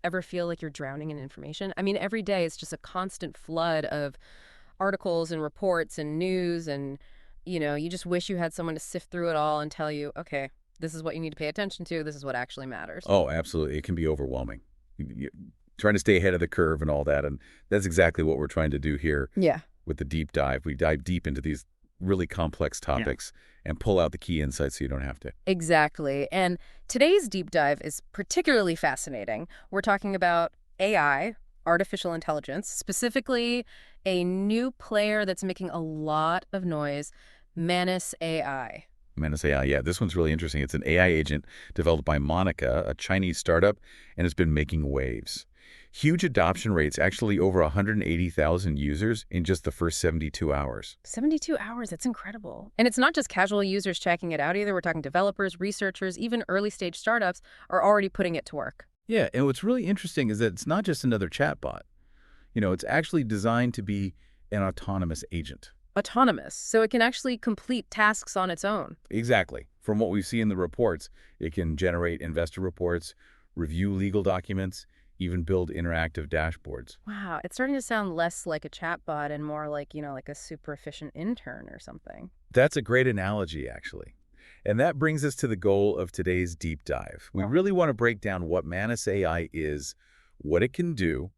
Ever feel like you're drowning in information? I mean, every day it's just a constant flood of articles and reports and news and, you just wish you had someone to sift through it all and tell you, okay, this is what you need to pay attention to. This is what actually matters. Oh, absolutely. It can be overwhelming. Trying to stay ahead of the curve and all that. And that's exactly what we're trying to do here Yeah. with the deep dive. We dive deep into these really complex topics and pull out the key insights so you don't have to. Exactly. And today's deep dive is particularly fascinating. We're talking about AI, artificial intelligence, specifically a new player that's making a lot of noise, Manus AI. Manus AI, yeah, this one's really interesting. It's an AI agent developed by Monica, a Chinese startup, and has been making waves. Huge adoption rates, actually over 180,000 users in just the first 72 hours. 72 hours, that's incredible. And it's not just casual users checking it out either. We're talking developers, researchers, even early stage startups are already putting it to work. Yeah, and what's really interesting is that it's not just another chatbot. It's actually designed to be an autonomous agent. Autonomous, so it can actually complete tasks on its own. Exactly. From what we see in the reports, it can generate investor reports, review legal documents, even build interactive dashboards. Wow, it's starting to sound less like a chatbot and more like, like a super efficient intern or something. That's a great analogy, actually. And that brings us to the goal of today's deep dive. We really want to break down what Manus AI is, what it can do,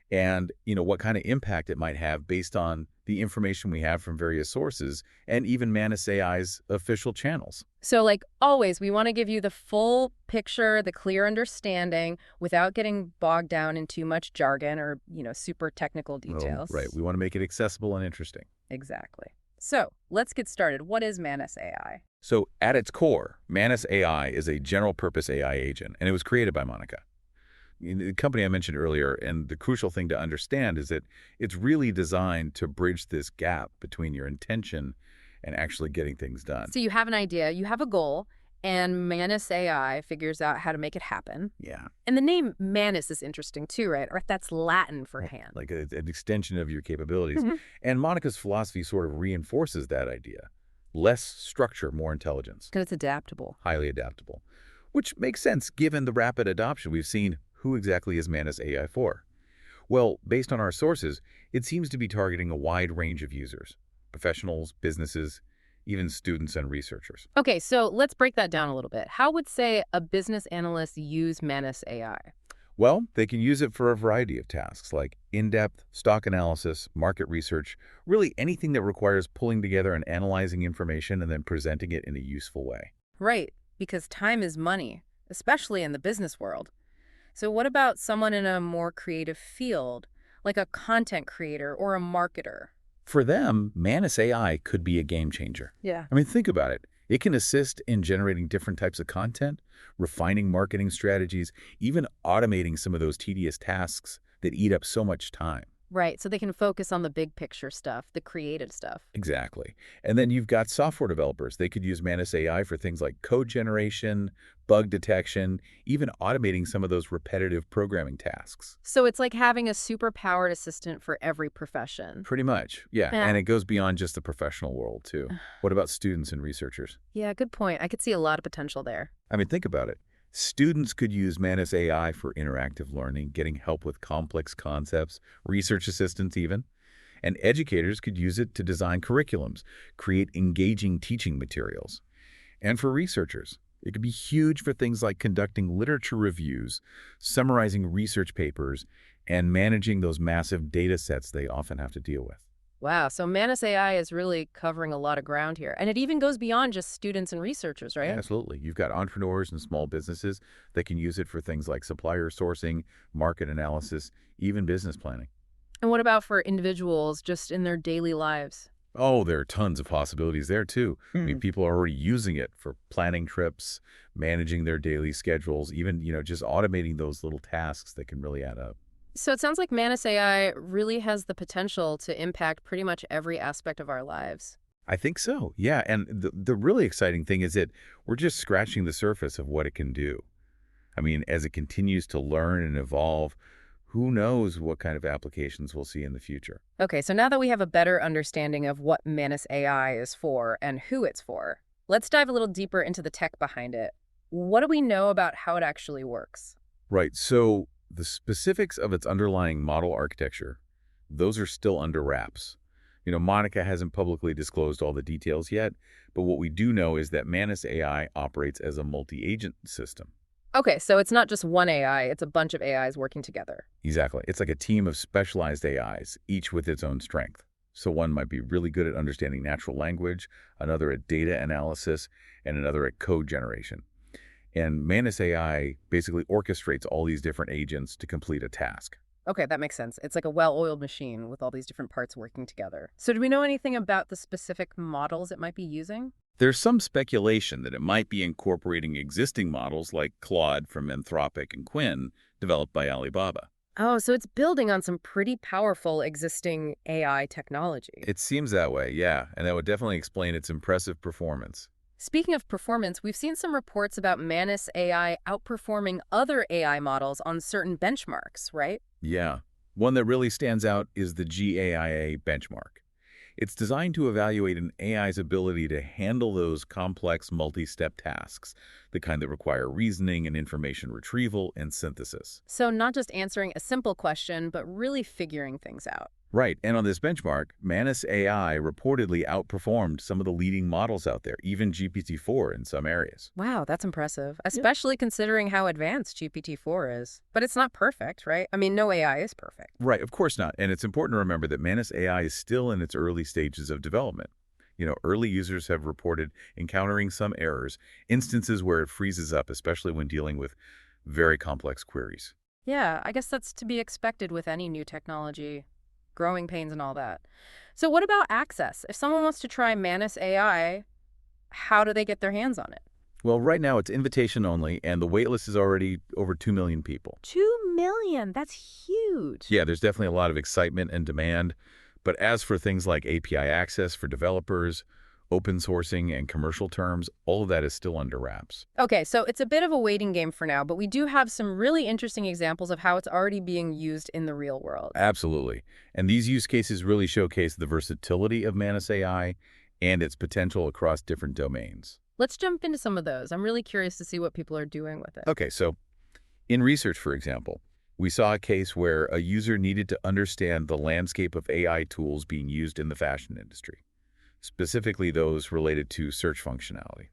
and what kind of impact it might have based on the information we have from various sources and even Manus AI's official channels. So like always, we want to give you the full picture, the clear understanding without getting bogged down in too much jargon or, super technical details. Right. We want to make it accessible and interesting. Exactly. So let's get started. What is Manus AI? So at its core, Manus AI is a general-purpose AI agent, and it was created by Monica, the company I mentioned earlier. And the crucial thing to understand is that it's really designed to bridge this gap between your intention and actually getting things done. So you have an idea, you have a goal, and Manus AI figures out how to make it happen. Yeah. And the name Manus is interesting too, right? Or that's Latin for hand. Like an extension of your capabilities. Mhm. And Monica's philosophy sort of reinforces that idea. Less structure, more intelligence. Because it's adaptable. Highly adaptable. Which makes sense given the rapid adoption we've seen. Who exactly is Manus AI for? Well, based on our sources, it seems to be targeting a wide range of users. Professionals, businesses, even students and researchers. Okay, so let's break that down a little bit. How would, say, a business analyst use Manus AI? Well, they can use it for a variety of tasks like in-depth stock analysis, market research, really anything that requires pulling together and analyzing information and then presenting it in a useful way. Right, because time is money, especially in the business world. So what about someone in a more creative field, like a content creator or a marketer? For them, Manus AI could be a game changer. Yeah. I mean, think about it. It can assist in generating different types of content, refining marketing strategies, even automating some of those tedious tasks that eat up so much time. Right, so they can focus on the big picture stuff, the creative stuff. Exactly. And then you've got software developers. They could use Manus AI for things like code generation, bug detection, even automating some of those repetitive programming tasks. So it's like having a super-powered assistant for every profession. Pretty much, yeah. Yeah. And it goes beyond just the professional world, too. What about students and researchers? Yeah, good point. I could see a lot of potential there. I mean, think about it. Students could use Manus AI for interactive learning, getting help with complex concepts, research assistance even. And educators could use it to design curriculums, create engaging teaching materials. And for researchers, it could be huge for things like conducting literature reviews, summarizing research papers, and managing those massive data sets they often have to deal with. Wow, so Manus AI is really covering a lot of ground here. And it even goes beyond just students and researchers, right? Absolutely. You've got entrepreneurs and small businesses that can use it for things like supplier sourcing, market analysis, even business planning. And what about for individuals just in their daily lives? Oh, there are tons of possibilities there, too. I mean, people are already using it for planning trips, managing their daily schedules, even, just automating those little tasks that can really add up. So it sounds like Manus AI really has the potential to impact pretty much every aspect of our lives. I think so, yeah. And the really exciting thing is that we're just scratching the surface of what it can do. I mean, as it continues to learn and evolve, who knows what kind of applications we'll see in the future. Okay, so now that we have a better understanding of what Manus AI is for and who it's for, let's dive a little deeper into the tech behind it. What do we know about how it actually works? Right. So The specifics of its underlying model architecture, those are still under wraps. Monica hasn't publicly disclosed all the details yet, but what we do know is that Manus AI operates as a multi-agent system. Okay, so it's not just one AI, it's a bunch of AIs working together. Exactly. It's like a team of specialized AIs, each with its own strength. So one might be really good at understanding natural language, another at data analysis, and another at code generation. And Manus AI basically orchestrates all these different agents to complete a task. Okay, that makes sense. It's like a well-oiled machine with all these different parts working together. So do we know anything about the specific models it might be using? There's some speculation that it might be incorporating existing models like Claude from Anthropic and Quinn, developed by Alibaba. Oh, so it's building on some pretty powerful existing AI technology. It seems that way, yeah, and that would definitely explain its impressive performance. Speaking of performance, we've seen some reports about Manus AI outperforming other AI models on certain benchmarks, right? Yeah. One that really stands out is the GAIA benchmark. It's designed to evaluate an AI's ability to handle those complex multi-step tasks, the kind that require reasoning and information retrieval and synthesis. So not just answering a simple question, but really figuring things out. Right, and on this benchmark, Manus AI reportedly outperformed some of the leading models out there, even GPT-4 in some areas. Wow, that's impressive, Yeah. especially considering how advanced GPT-4 is. But it's not perfect, right? I mean, no AI is perfect. Right, of course not. And it's important to remember that Manus AI is still in its early stages of development. Early users have reported encountering some errors, instances where it freezes up, especially when dealing with very complex queries. Yeah, I guess that's to be expected with any new technology, growing pains and all that. So what about access? If someone wants to try Manus AI, how do they get their hands on it? Well, right now it's invitation only, and the waitlist is already over 2 million people. 2 million, that's huge. Yeah, there's definitely a lot of excitement and demand. But as for things like API access for developers, open sourcing, and commercial terms, all of that is still under wraps. Okay, so it's a bit of a waiting game for now, but we do have some really interesting examples of how it's already being used in the real world. Absolutely. And these use cases really showcase the versatility of Manus AI and its potential across different domains. Let's jump into some of those. I'm really curious to see what people are doing with it. Okay, so in research, for example, we saw a case where a user needed to understand the landscape of AI tools being used in the fashion industry, specifically those related to search functionality.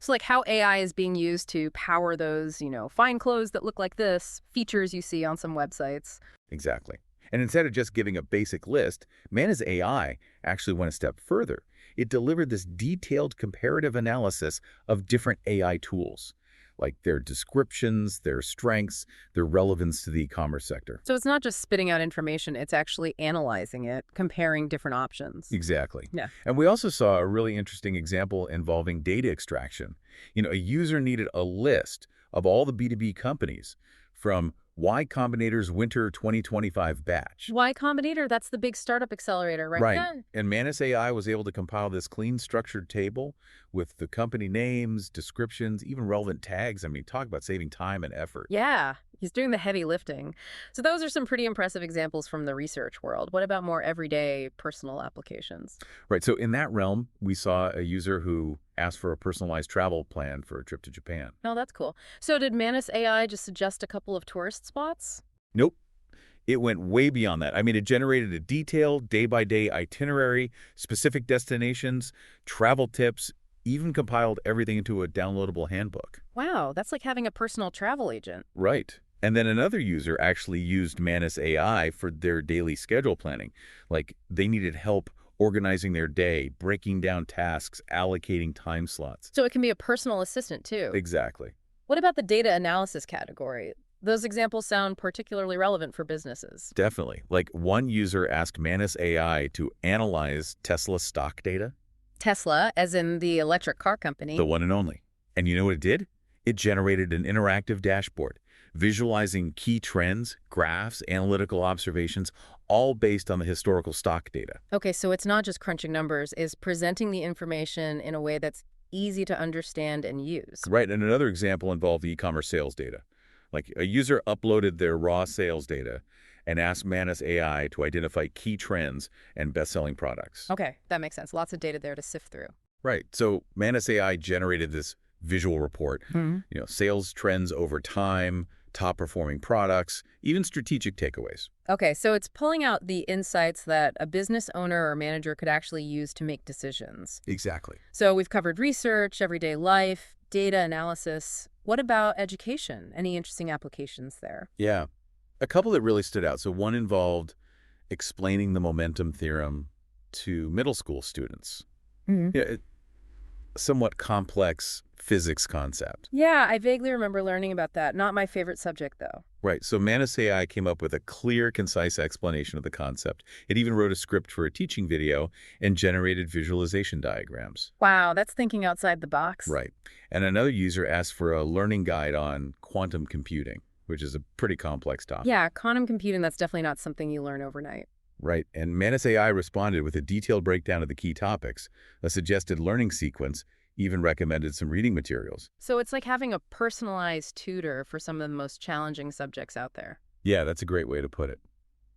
So like how AI is being used to power those, fine clothes that look like this, features you see on some websites. Exactly. And instead of just giving a basic list, Manus AI actually went a step further. It delivered this detailed comparative analysis of different AI tools, like their descriptions, their strengths, their relevance to the e-commerce sector. So it's not just spitting out information, it's actually analyzing it, comparing different options. Exactly. Yeah. And we also saw a really interesting example involving data extraction. A user needed a list of all the B2B companies from Y Combinator's Winter 2025 batch. Y Combinator, that's the big startup accelerator, right? Right. Yeah. And Manus AI was able to compile this clean, structured table with the company names, descriptions, even relevant tags. I mean, talk about saving time and effort. Yeah, he's doing the heavy lifting. So those are some pretty impressive examples from the research world. What about more everyday personal applications? Right. So in that realm, we saw a user who asked for a personalized travel plan for a trip to Japan. Oh, that's cool. So did Manus AI just suggest a couple of tourist spots? Nope. It went way beyond that. I mean, it generated a detailed day-by-day itinerary, specific destinations, travel tips, even compiled everything into a downloadable handbook. Wow, that's like having a personal travel agent. Right. And then another user actually used Manus AI for their daily schedule planning. Like they needed help organizing their day, breaking down tasks, allocating time slots. So it can be a personal assistant too. Exactly. What about the data analysis category? Those examples sound particularly relevant for businesses. Definitely. Like one user asked Manus AI to analyze Tesla stock data, Tesla, as in the electric car company. the one and only. And you know what it did? It generated an interactive dashboard, visualizing key trends, graphs, analytical observations, all based on the historical stock data. Okay, so it's not just crunching numbers, it's presenting the information in a way that's easy to understand and use. Right, and another example involved e-commerce sales data. Like a user uploaded their raw sales data and asked Manus AI to identify key trends and best-selling products. Okay, that makes sense. Lots of data there to sift through. Right, so Manus AI generated this visual report, sales trends over time, top-performing products, even strategic takeaways. Okay, so it's pulling out the insights that a business owner or manager could actually use to make decisions. Exactly. So we've covered research, everyday life, data analysis. What about education? Any interesting applications there? Yeah. A couple that really stood out. So one involved explaining the momentum theorem to middle school students. Mhm. Yeah, somewhat complex physics concept. Yeah, I vaguely remember learning about that. Not my favorite subject, though. Right, so Manus AI came up with a clear, concise explanation of the concept. It even wrote a script for a teaching video and generated visualization diagrams. Wow, that's thinking outside the box. Right, and another user asked for a learning guide on quantum computing, which is a pretty complex topic. Yeah, quantum computing, that's definitely not something you learn overnight. Right, and Manus AI responded with a detailed breakdown of the key topics, a suggested learning sequence, even recommended some reading materials. So it's like having a personalized tutor for some of the most challenging subjects out there. Yeah, that's a great way to put it.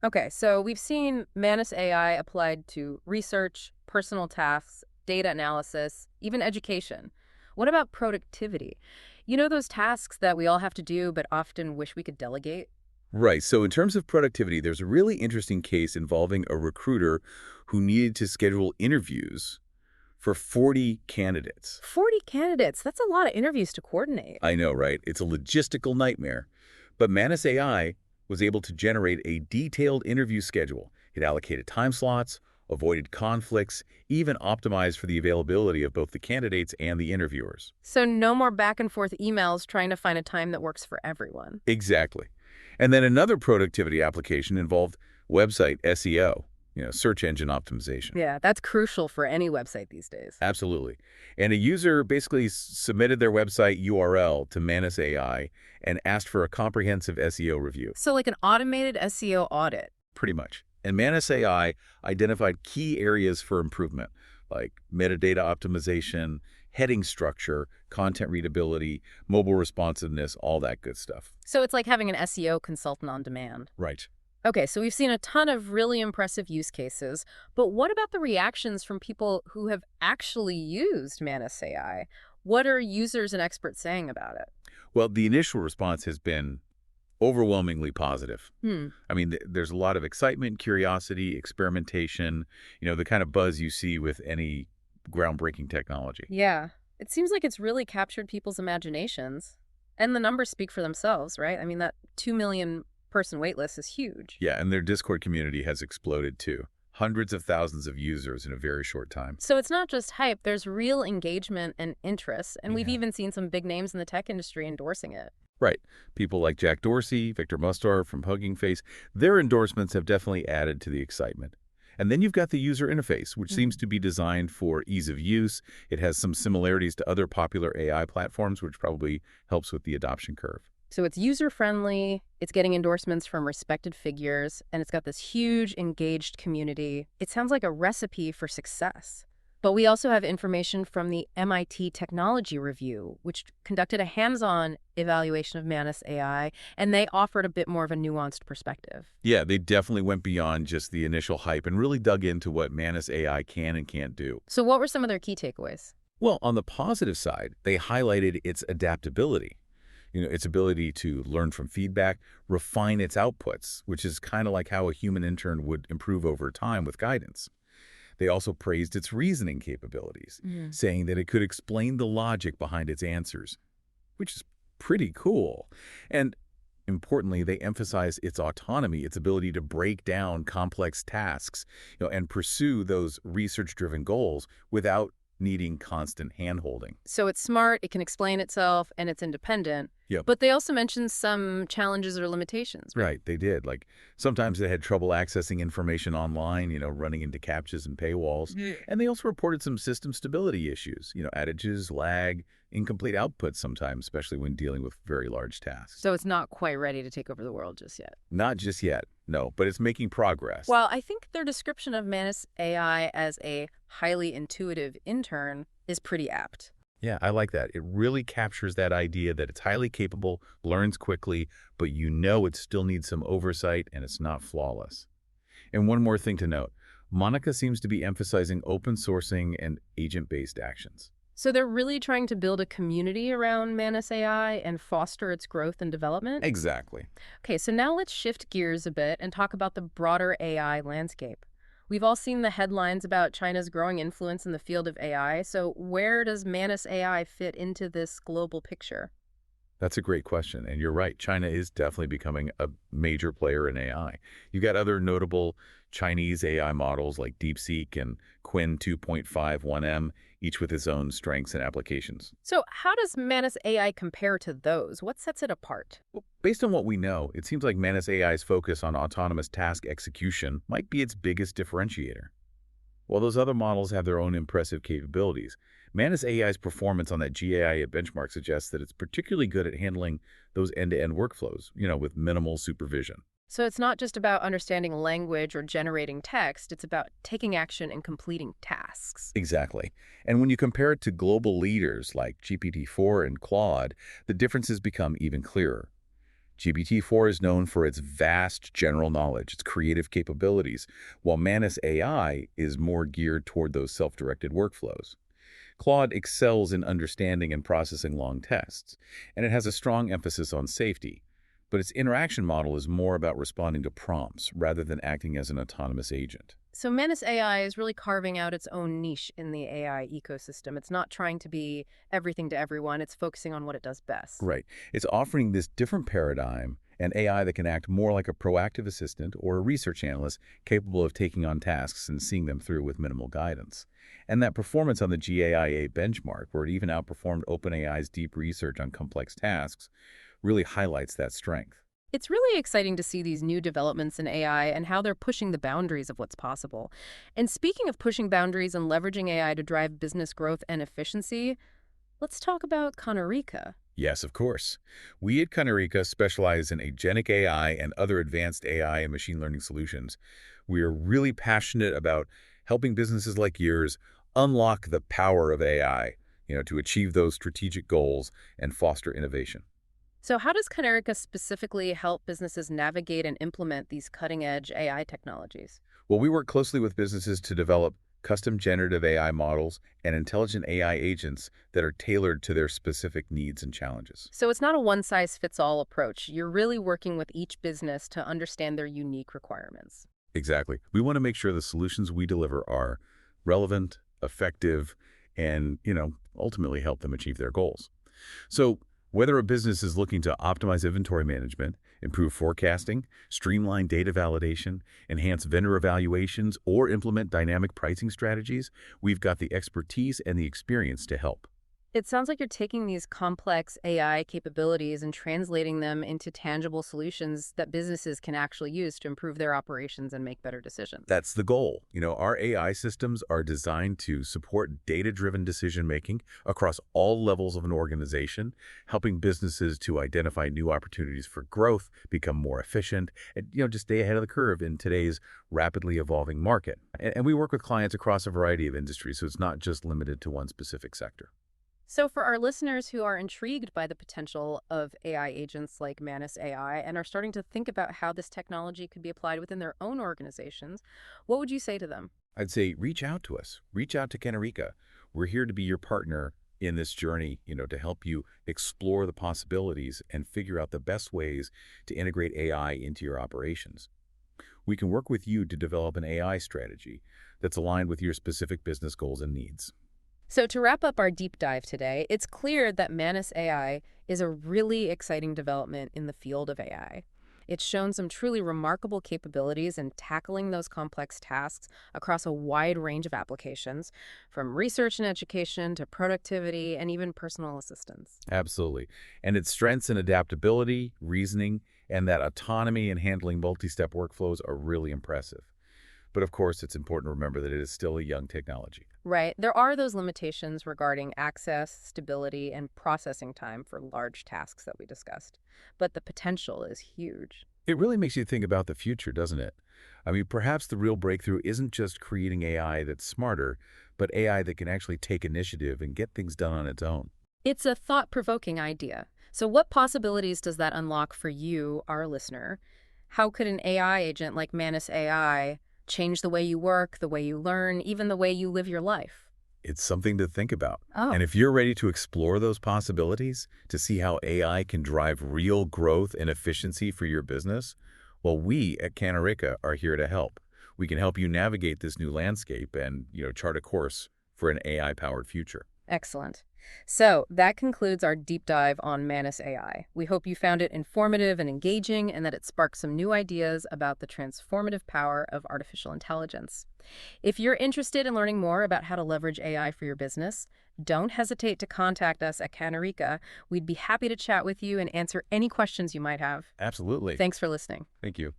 Okay, so we've seen Manus AI applied to research, personal tasks, data analysis, even education. What about productivity? You know those tasks that we all have to do but often wish we could delegate? Right. So in terms of productivity, there's a really interesting case involving a recruiter who needed to schedule interviews for 40 candidates. 40 candidates. That's a lot of interviews to coordinate. I know, right? It's a logistical nightmare. But Manus AI was able to generate a detailed interview schedule. It allocated time slots, avoided conflicts, even optimized for the availability of both the candidates and the interviewers. So no more back and forth emails trying to find a time that works for everyone. Exactly. And then another productivity application involved website SEO, search engine optimization. Yeah, that's crucial for any website these days. Absolutely. And a user basically submitted their website URL to Manus AI and asked for a comprehensive SEO review, So like an automated SEO audit. pretty much. And Manus AI identified key areas for improvement, like metadata optimization, heading structure, content readability, mobile responsiveness, all that good stuff. So it's like having an SEO consultant on demand. Right. Okay, so we've seen a ton of really impressive use cases, but what about the reactions from people who have actually used Manus AI? What are users and experts saying about it? Well, the initial response has been overwhelmingly positive. Hmm. I mean, there's a lot of excitement, curiosity, experimentation, the kind of buzz you see with any groundbreaking technology. Yeah, it seems like it's really captured people's imaginations. And the numbers speak for themselves, right? I mean, that 2 million person waitlist is huge. Yeah, and their Discord community has exploded too. Hundreds of thousands of users in a very short time. So it's not just hype, there's real engagement and interest, and we've Yeah. even seen some big names in the tech industry endorsing it. Right. People like Jack Dorsey, Victor Mustar from Hugging Face, their endorsements have definitely added to the excitement. And then you've got the user interface, which seems to be designed for ease of use. It has some similarities to other popular AI platforms, which probably helps with the adoption curve. So it's user-friendly, it's getting endorsements from respected figures, and it's got this huge, engaged community. It sounds like a recipe for success. But we also have information from the MIT Technology Review, which conducted a hands-on evaluation of Manus AI, and they offered a bit more of a nuanced perspective. Yeah, they definitely went beyond just the initial hype and really dug into what Manus AI can and can't do. So what were some of their key takeaways? Well, on the positive side, they highlighted its adaptability. Its ability to learn from feedback, refine its outputs, which is kind of like how a human intern would improve over time with guidance. They also praised its reasoning capabilities, saying that it could explain the logic behind its answers, which is pretty cool. And importantly, they emphasize its autonomy, its ability to break down complex tasks, and pursue those research-driven goals without needing constant hand-holding. So it's smart, it can explain itself, and it's independent. Yep. But they also mentioned some challenges or limitations. Right, they did. Like, sometimes they had trouble accessing information online, running into CAPTCHAs and paywalls. And they also reported some system stability issues, outages, lag, incomplete outputs sometimes, especially when dealing with very large tasks. So it's not quite ready to take over the world just yet. Not just yet, no, but it's making progress. Well, I think their description of Manus AI as a highly intuitive intern is pretty apt. Yeah, I like that. It really captures that idea that it's highly capable, learns quickly, but it still needs some oversight and it's not flawless. And one more thing to note, Monica seems to be emphasizing open sourcing and agent-based actions. So they're really trying to build a community around Manus AI and foster its growth and development? Exactly. Okay, so now let's shift gears a bit and talk about the broader AI landscape. We've all seen the headlines about China's growing influence in the field of AI, so where does Manus AI fit into this global picture? That's a great question, and you're right. China is definitely becoming a major player in AI. You've got other notable Chinese AI models like DeepSeek and Qwen 2.51M, each with its own strengths and applications. So how does Manus AI compare to those? What sets it apart? Well, based on what we know, it seems like Manus AI's focus on autonomous task execution might be its biggest differentiator. While those other models have their own impressive capabilities, Manus AI's performance on that GAIA benchmark suggests that it's particularly good at handling those end-to-end workflows, with minimal supervision. So it's not just about understanding language or generating text, it's about taking action and completing tasks. Exactly. And when you compare it to global leaders like GPT-4 and Claude, the differences become even clearer. GPT-4 is known for its vast general knowledge, its creative capabilities, while Manus AI is more geared toward those self-directed workflows. Claude excels in understanding and processing long texts, and it has a strong emphasis on safety. But its interaction model is more about responding to prompts rather than acting as an autonomous agent. So Manus AI is really carving out its own niche in the AI ecosystem. It's not trying to be everything to everyone, it's focusing on what it does best. Right. It's offering this different paradigm, an AI that can act more like a proactive assistant or a research analyst capable of taking on tasks and seeing them through with minimal guidance. And that performance on the GAIA benchmark, where it even outperformed OpenAI's deep research on complex tasks, really highlights that strength. It's really exciting to see these new developments in AI and how they're pushing the boundaries of what's possible. And speaking of pushing boundaries and leveraging AI to drive business growth and efficiency, let's talk about Kanerika. Yes, of course. We at Kanerika specialize in agentic AI and other advanced AI and machine learning solutions. We are really passionate about helping businesses like yours unlock the power of AI, to achieve those strategic goals and foster innovation. So how does Kanerika specifically help businesses navigate and implement these cutting-edge AI technologies? Well, we work closely with businesses to develop custom generative AI models and intelligent AI agents that are tailored to their specific needs and challenges. So it's not a one-size-fits-all approach. You're really working with each business to understand their unique requirements. Exactly. We want to make sure the solutions we deliver are relevant, effective, and, ultimately help them achieve their goals. So whether a business is looking to optimize inventory management, improve forecasting, streamline data validation, enhance vendor evaluations, or implement dynamic pricing strategies, we've got the expertise and the experience to help. It sounds like you're taking these complex AI capabilities and translating them into tangible solutions that businesses can actually use to improve their operations and make better decisions. That's the goal. Our AI systems are designed to support data-driven decision-making across all levels of an organization, helping businesses to identify new opportunities for growth, become more efficient, and, just stay ahead of the curve in today's rapidly evolving market. And we work with clients across a variety of industries, so it's not just limited to one specific sector. So for our listeners who are intrigued by the potential of AI agents like Manus AI and are starting to think about how this technology could be applied within their own organizations, what would you say to them? I'd say reach out to us. Reach out to Kanerika. We're here to be your partner in this journey, to help you explore the possibilities and figure out the best ways to integrate AI into your operations. We can work with you to develop an AI strategy that's aligned with your specific business goals and needs. So to wrap up our deep dive today, it's clear that Manus AI is a really exciting development in the field of AI. It's shown some truly remarkable capabilities in tackling those complex tasks across a wide range of applications, from research and education to productivity and even personal assistance. Absolutely. And its strengths in adaptability, reasoning, and that autonomy in handling multi-step workflows are really impressive. But of course, it's important to remember that it is still a young technology. Right. There are those limitations regarding access, stability, and processing time for large tasks that we discussed. But the potential is huge. It really makes you think about the future, doesn't it? I mean, perhaps the real breakthrough isn't just creating AI that's smarter, but AI that can actually take initiative and get things done on its own. It's a thought-provoking idea. So what possibilities does that unlock for you, our listener? How could an AI agent like Manus AI change the way you work, the way you learn, even the way you live your life? It's something to think about. Oh, And if you're ready to explore those possibilities, to see how AI can drive real growth and efficiency for your business, well, we at Kanerika are here to help. We can help you navigate this new landscape and, chart a course for an AI-powered future. excellent. So that concludes our deep dive on Manus AI. We hope you found it informative and engaging and that it sparked some new ideas about the transformative power of artificial intelligence. If you're interested in learning more about how to leverage AI for your business, don't hesitate to contact us at Kanerika. We'd be happy to chat with you and answer any questions you might have. Absolutely. Thanks for listening. Thank you.